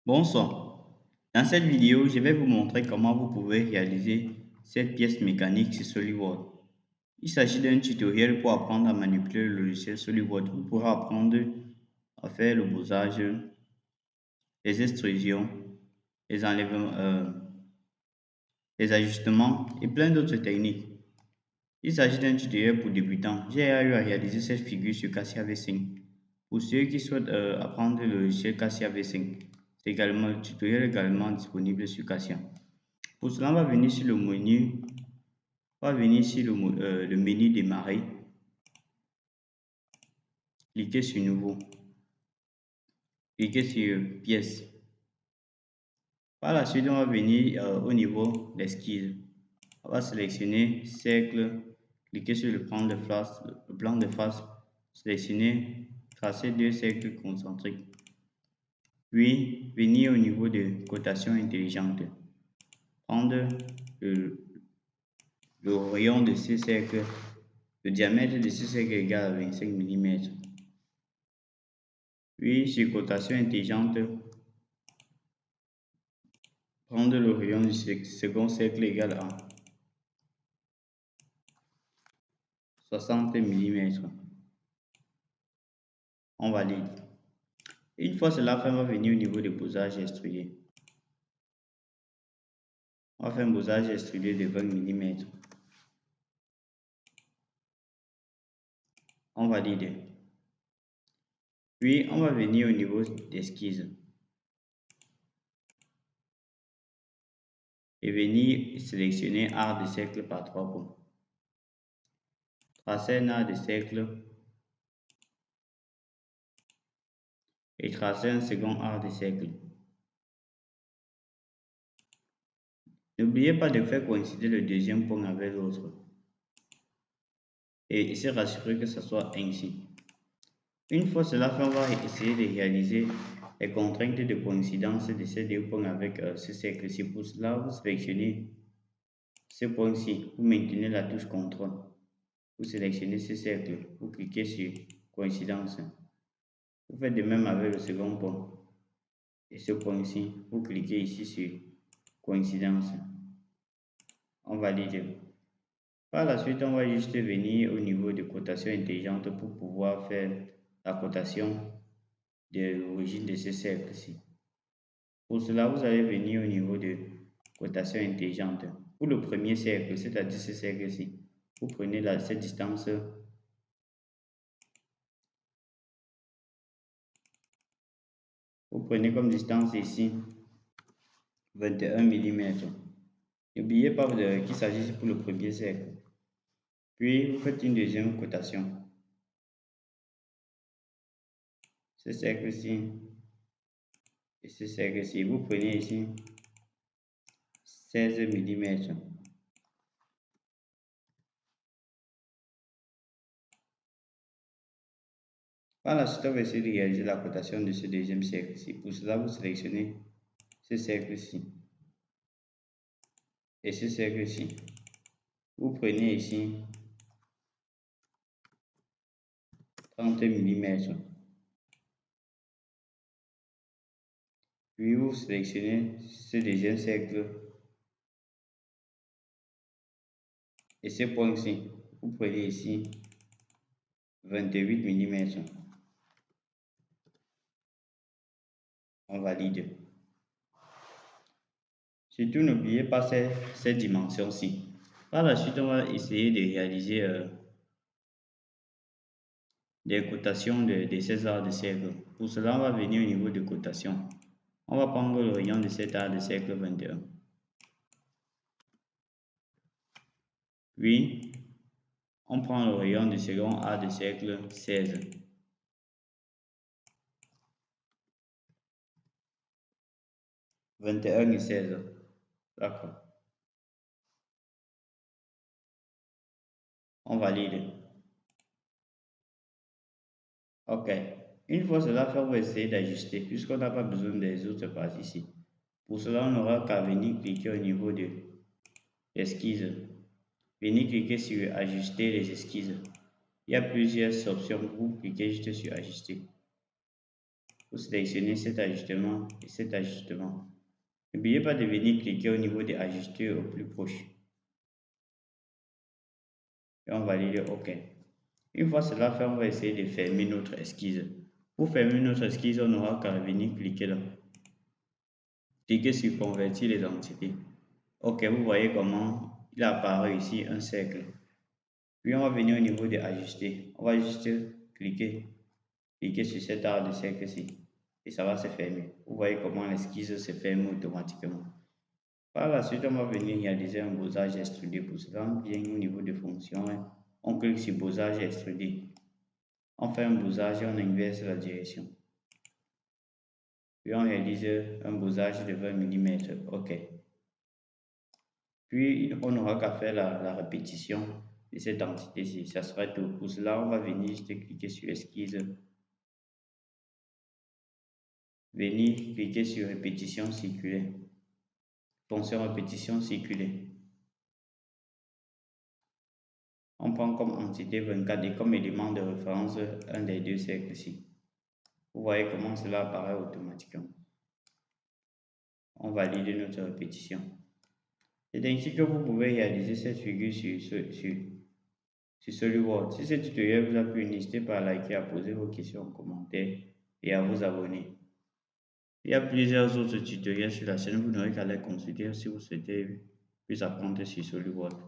Bonsoir. Dans cette vidéo, je vais vous montrer comment vous pouvez réaliser cette pièce mécanique sur SolidWorks. Il s'agit d'un tutoriel pour apprendre à manipuler le logiciel SolidWorks. Vous pourrez apprendre à faire le bossage, les extrusions, les enlèvements, les ajustements et plein d'autres techniques. Il s'agit d'un tutoriel pour débutants. J'ai eu à réaliser cette figure sur Cassia V5. Pour ceux qui souhaitent apprendre le logiciel Cassia V5, le tutoriel est également disponible sur Cassia. Pour cela, on va venir sur le menu, le menu démarrer, cliquer sur nouveau, cliquer sur pièce. Par la suite, on va venir au niveau d'esquisse. On va sélectionner cercle, cliquer sur le plan de face, sélectionner, tracer deux cercles concentriques. Puis, venir au niveau de cotation intelligente. Prendre le rayon de ce cercle, le diamètre de ce cercle est égal à 25 mm. Puis, sur cotation intelligente, prendre le rayon du second cercle égal à 60 mm. On valide. Une fois cela fait, on va venir au niveau de bossage extrudé. On va faire un bossage extrudé de 20 mm. On valide. Puis, on va venir au niveau d'esquisse. Et venir sélectionner arc de cercle par 3 points. Tracer un arc de cercle et tracer un second arc de cercle. N'oubliez pas de faire coïncider le deuxième point avec l'autre et se rassurer que ce soit ainsi. Une fois cela fait, on va essayer de réaliser les contraintes de coïncidence de ces deux points avec ce cercle-ci. Pour cela, vous sélectionnez ce point-ci, vous maintenez la touche CTRL, vous sélectionnez ce cercle, vous cliquez sur coïncidence. Vous faites de même avec le second point et ce point-ci, vous cliquez ici sur coïncidence. On valide. Par la suite, on va juste venir au niveau de cotation intelligente pour pouvoir faire la cotation de l'origine de ce cercle-ci. Pour cela, vous allez venir au niveau de cotation intelligente. Pour le premier cercle, c'est-à-dire ce cercle-ci, vous prenez cette distance. Vous prenez comme distance ici 21 mm. N'oubliez pas qu'il s'agit pour le premier cercle. Puis, vous faites une deuxième cotation. Ce cercle-ci et ce cercle-ci, vous prenez ici 16 mm. Par la suite, on va essayer de réaliser la cotation de ce deuxième cercle-ci. Pour cela, vous sélectionnez ce cercle-ci et ce cercle-ci. Vous prenez ici 30 mm. Puis vous sélectionnez ce deuxième cercle et ce point-ci. Vous prenez ici 28 mm. On valide. Surtout, n'oubliez pas cette dimension-ci. Par la suite, on va essayer de réaliser des cotations de ces arcs de cercle. Pour cela, on va venir au niveau de cotation. On va prendre le rayon de cet arc de cercle 21. Puis, on prend le rayon du second arc de cercle 16. « 21 et 16. D'accord. On valide. OK. Une fois cela fait, on va essayer d'ajuster puisqu'on n'a pas besoin des autres parties ici. Pour cela, on n'aura qu'à venir cliquer au niveau de l'esquisse. Venir cliquer sur ajuster les esquisses. Il y a plusieurs options. Vous cliquez juste sur ajuster. Vous sélectionnez cet ajustement et cet ajustement. N'oubliez pas de venir cliquer au niveau des ajustés au plus proche. Et on valide OK. Une fois cela fait, on va essayer de fermer notre esquisse. Pour fermer notre esquisse, on aura qu'à venir cliquer là. Cliquez sur convertir les entités. OK, vous voyez comment il apparaît ici un cercle. Puis on va venir au niveau de ajuster. On va juste cliquer sur cet arc de cercle-ci et ça va se fermer. Vous voyez comment l'esquisse se ferme automatiquement. Par la suite, on va venir réaliser un besace extrudé. Pour cela, on vient au niveau de fonction, on clique sur besace extrudé. On fait un besace et on inverse la direction. Puis on réalise un besace de 20 mm. OK. Puis on n'aura qu'à faire la répétition de cette entité-ci. Ça sera tout. Pour cela, on va venir juste cliquer sur esquisse. Venir cliquer sur répétition circulaire. Fonction répétition circulaire. On prend comme entité 24 et comme élément de référence un des deux cercles-ci. Vous voyez comment cela apparaît automatiquement. On valide notre répétition. C'est ainsi que vous pouvez réaliser cette figure sur SolidWorks. Si ce tutoriel vous a plu, n'hésitez pas à liker, à poser vos questions en commentaire et à vous abonner. Il y a plusieurs autres tutoriels sur la chaîne, vous n'aurez qu'à les consulter si vous souhaitez plus apprendre sur SolidWorks.